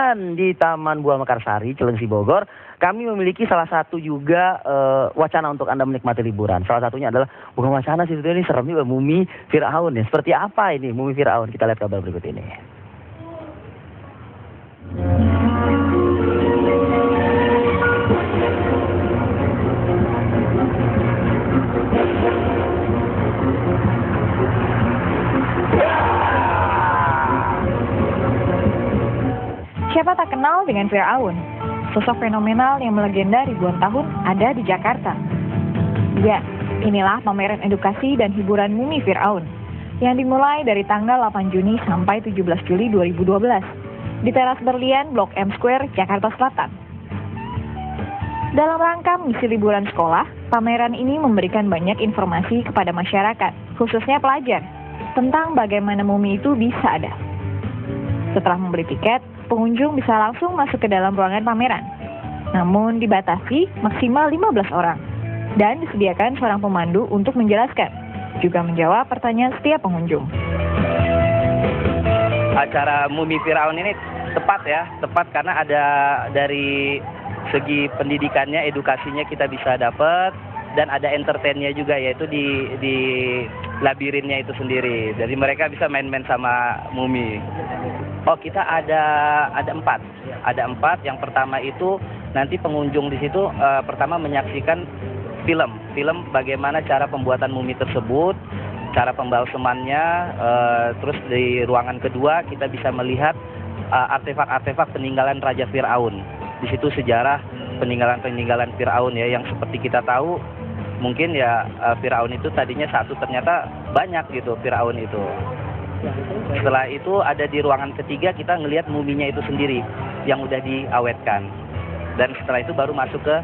Dan di Taman Buah Mekarsari, Cilengsi, Bogor, kami memiliki salah satu juga wacana untuk Anda menikmati liburan. Salah satunya adalah, bukan wacana sih, ini serem juga, Mumi Firaun ya. Seperti apa ini Mumi Firaun? Kita lihat kabar berikut ini. Siapa tak kenal dengan Firaun? Sosok fenomenal yang melegenda ribuan tahun ada di Jakarta. Ya, inilah pameran edukasi dan hiburan Mumi Firaun yang dimulai dari tanggal 8 Juni sampai 17 Juli 2012 di Teras Berlian, Blok M Square, Jakarta Selatan. Dalam rangka misi liburan sekolah, pameran ini memberikan banyak informasi kepada masyarakat, khususnya pelajar, tentang bagaimana mumi itu bisa ada. Setelah membeli tiket, pengunjung bisa langsung masuk ke dalam ruangan pameran. Namun dibatasi maksimal 15 orang. Dan disediakan seorang pemandu untuk menjelaskan, juga menjawab pertanyaan setiap pengunjung. Acara Mumi Firaun ini tepat karena ada dari segi pendidikannya, edukasinya kita bisa dapat, dan ada entertainnya juga, yaitu di labirinnya itu sendiri. Jadi mereka bisa main-main sama mumi. Oh, kita ada empat. Yang pertama itu nanti pengunjung di situ pertama menyaksikan film bagaimana cara pembuatan mumi tersebut, cara pembalsemannya. Terus di ruangan kedua kita bisa melihat artefak-artefak peninggalan Raja Firaun. Di situ sejarah peninggalan Firaun ya, yang seperti kita tahu mungkin ya Firaun itu tadinya satu, ternyata banyak gitu Firaun itu. Setelah itu ada di ruangan ketiga kita ngelihat muminya itu sendiri yang udah diawetkan. Dan setelah itu baru masuk ke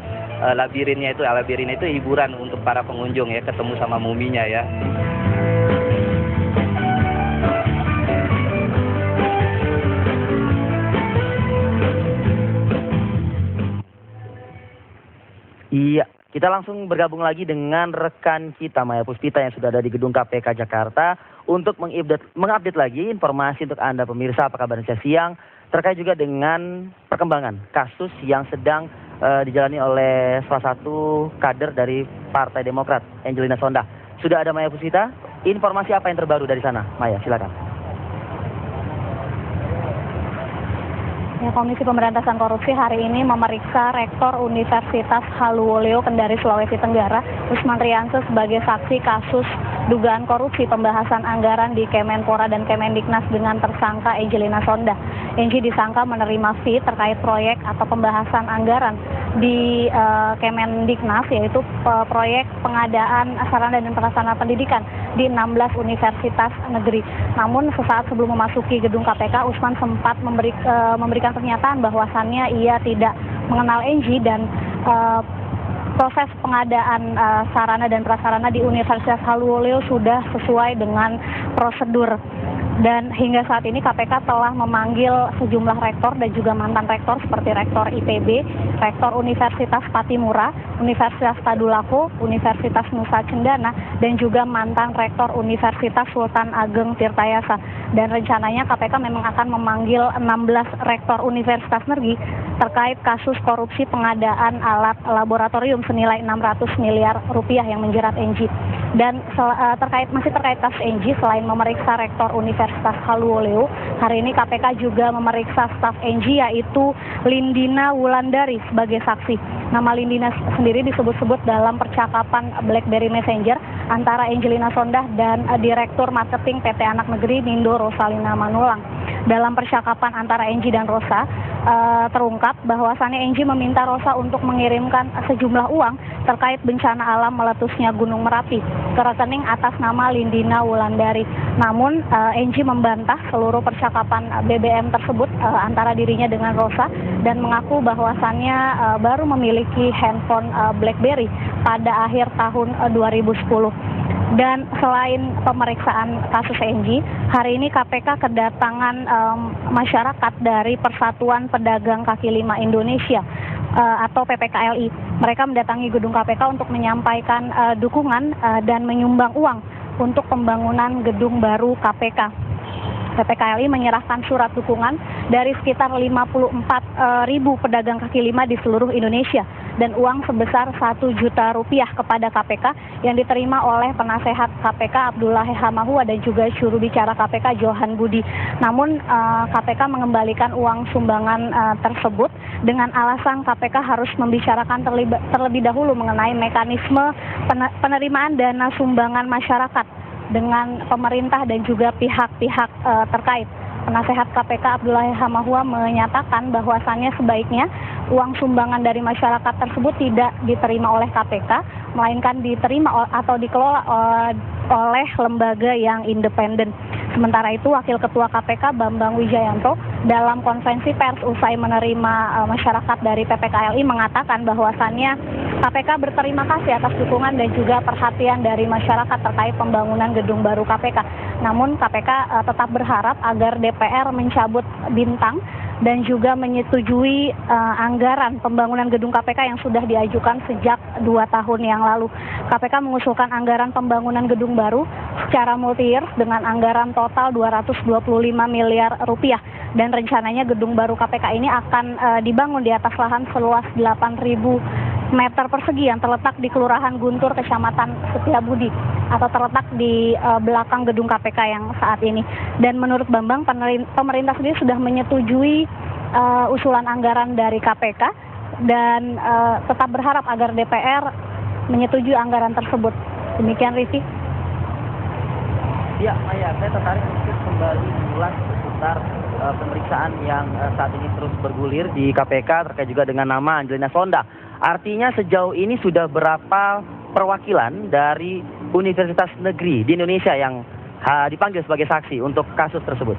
labirinnya itu. Labirin itu hiburan untuk para pengunjung ya, ketemu sama muminya ya. Iya, kita langsung bergabung lagi dengan rekan kita Maya Puspita yang sudah ada di gedung KPK Jakarta untuk mengupdate lagi informasi untuk Anda pemirsa. Apa kabarnya siang terkait juga dengan perkembangan kasus yang sedang dijalani oleh salah satu kader dari Partai Demokrat, Angelina Sondah. Sudah ada Maya Puspita, informasi apa yang terbaru dari sana? Maya, silakan. Komisi Pemberantasan Korupsi hari ini memeriksa Rektor Universitas Haluoleo Kendari, Sulawesi Tenggara, Usman Riansyah sebagai saksi kasus dugaan korupsi pembahasan anggaran di Kemenpora dan Kemendiknas dengan tersangka Angelina Sondah. Angie disangka menerima fee terkait proyek atau pembahasan anggaran di Kemendiknas, yaitu proyek pengadaan sarana dan prasarana pendidikan di 16 universitas negeri. Namun sesaat sebelum memasuki gedung KPK, Usman sempat memberikan pernyataan bahwasannya ia tidak mengenal Angie dan proses pengadaan sarana dan prasarana di Universitas Haluoleo sudah sesuai dengan prosedur. Dan hingga saat ini KPK telah memanggil sejumlah rektor dan juga mantan rektor seperti Rektor IPB, Rektor Universitas Patimura, Universitas Tadulako, Universitas Nusa Cendana, dan juga mantan Rektor Universitas Sultan Ageng Tirtayasa. Dan rencananya KPK memang akan memanggil 16 rektor universitas negeri terkait kasus korupsi pengadaan alat laboratorium senilai 600 miliar rupiah yang menjerat Angie. Dan masih terkait kasus Angie, selain memeriksa Rektor Universitas Haluoleo, hari ini KPK juga memeriksa staf Angie, yaitu Lindina Wulandari sebagai saksi. Nama Lindina sendiri disebut-sebut dalam percakapan BlackBerry Messenger antara Angelina Sondah dan Direktur Marketing PT Anak Negeri Nindo Rosalina Manulang. Dalam percakapan antara Angie dan Rosa, terungkap bahwasannya Angie meminta Rosa untuk mengirimkan sejumlah uang terkait bencana alam meletusnya Gunung Merapi ke rekening atas nama Lindina Wulandari. Namun Angie membantah seluruh percakapan BBM tersebut antara dirinya dengan Rosa dan mengaku bahwasannya baru memiliki handphone BlackBerry pada akhir tahun 2010. Dan selain pemeriksaan kasus Angie, hari ini KPK kedatangan masyarakat dari Persatuan Pedagang Kaki Lima Indonesia atau PPKLI. Mereka mendatangi gedung KPK untuk menyampaikan dukungan dan menyumbang uang untuk pembangunan gedung baru KPK. PPKLI menyerahkan surat dukungan dari sekitar 54.000 pedagang kaki lima di seluruh Indonesia dan uang sebesar 1 juta rupiah kepada KPK yang diterima oleh penasehat KPK Abdullah Hamahua dan juga juru bicara KPK Johan Budi. Namun KPK mengembalikan uang sumbangan tersebut dengan alasan KPK harus membicarakan terlebih dahulu mengenai mekanisme penerimaan dana sumbangan masyarakat dengan pemerintah dan juga pihak-pihak terkait. Penasehat KPK Abdullah Hamahua menyatakan bahwasannya sebaiknya uang sumbangan dari masyarakat tersebut tidak diterima oleh KPK, melainkan diterima atau dikelola oleh lembaga yang independen. Sementara itu, Wakil Ketua KPK Bambang Wijayanto dalam konferensi pers usai menerima masyarakat dari PPKLI mengatakan bahwasannya KPK berterima kasih atas dukungan dan juga perhatian dari masyarakat terkait pembangunan gedung baru KPK. Namun KPK tetap berharap agar DPR mencabut bintang dan juga menyetujui anggaran pembangunan gedung KPK yang sudah diajukan sejak 2 tahun yang lalu. KPK mengusulkan anggaran pembangunan gedung baru secara multi-year dengan anggaran total 225 miliar rupiah. Dan rencananya gedung baru KPK ini akan dibangun di atas lahan seluas 8.000 meter persegi yang terletak di Kelurahan Guntur, Kecamatan Setiabudi atau terletak di belakang gedung KPK yang saat ini. Dan menurut Bambang, pemerintah sendiri sudah menyetujui usulan anggaran dari KPK dan tetap berharap agar DPR menyetujui anggaran tersebut. Demikian, Rifki. Ya, Maya, saya tertarik untuk kembali mengulas seputar pemeriksaan yang saat ini terus bergulir di KPK terkait juga dengan nama Angelina Sonda. Artinya sejauh ini sudah berapa perwakilan dari universitas negeri di Indonesia yang dipanggil sebagai saksi untuk kasus tersebut?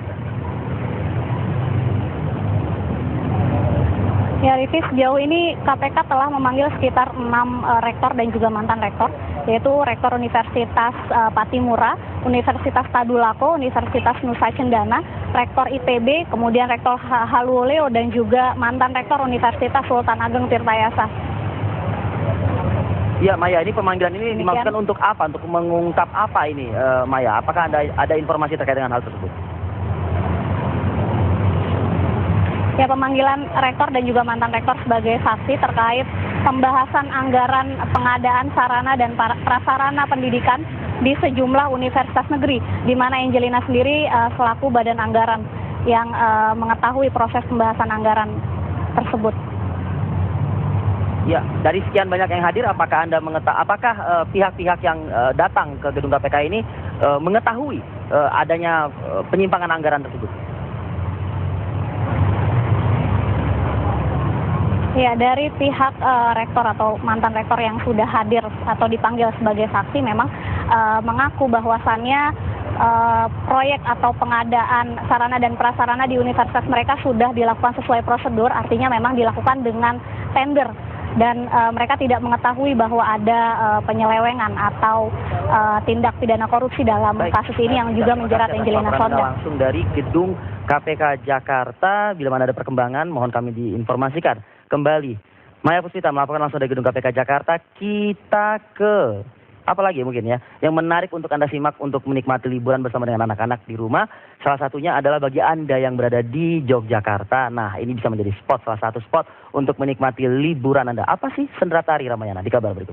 Ya, Rifki, sejauh ini KPK telah memanggil sekitar 6 rektor dan juga mantan rektor, yaitu Rektor Universitas Patimura, Universitas Tadulako, Universitas Nusa Cendana, Rektor ITB, kemudian Rektor Haluoleo, dan juga mantan Rektor Universitas Sultan Ageng Tirtayasa. Ya, Maya, ini pemanggilan ini dimaksudkan untuk apa? Untuk mengungkap apa ini, Maya? Apakah ada informasi terkait dengan hal tersebut? Ya, pemanggilan rektor dan juga mantan rektor sebagai saksi terkait pembahasan anggaran pengadaan sarana dan prasarana pendidikan di sejumlah universitas negeri, di mana Angelina sendiri selaku badan anggaran yang mengetahui proses pembahasan anggaran tersebut. Ya, dari sekian banyak yang hadir, apakah Anda apakah pihak-pihak yang datang ke gedung KPK ini mengetahui adanya penyimpangan anggaran tersebut? Ya, dari pihak rektor atau mantan rektor yang sudah hadir atau dipanggil sebagai saksi memang mengaku bahwasannya proyek atau pengadaan sarana dan prasarana di universitas mereka sudah dilakukan sesuai prosedur, artinya memang dilakukan dengan tender. Dan mereka tidak mengetahui bahwa ada penyelewengan atau tindak pidana korupsi dalam kasus ini yang juga menjerat Angelina Sonda. Langsung dari gedung KPK Jakarta, bila mana ada perkembangan mohon kami diinformasikan kembali. Maya Puspita melaporkan langsung dari gedung KPK Jakarta. Kita ke apa lagi mungkin ya yang menarik untuk Anda simak untuk menikmati liburan bersama dengan anak-anak di rumah. Salah satunya adalah bagi Anda yang berada di Yogyakarta. Nah, ini bisa menjadi salah satu spot untuk menikmati liburan Anda. Apa sih Sendratari Ramayana? Di kabar berikut.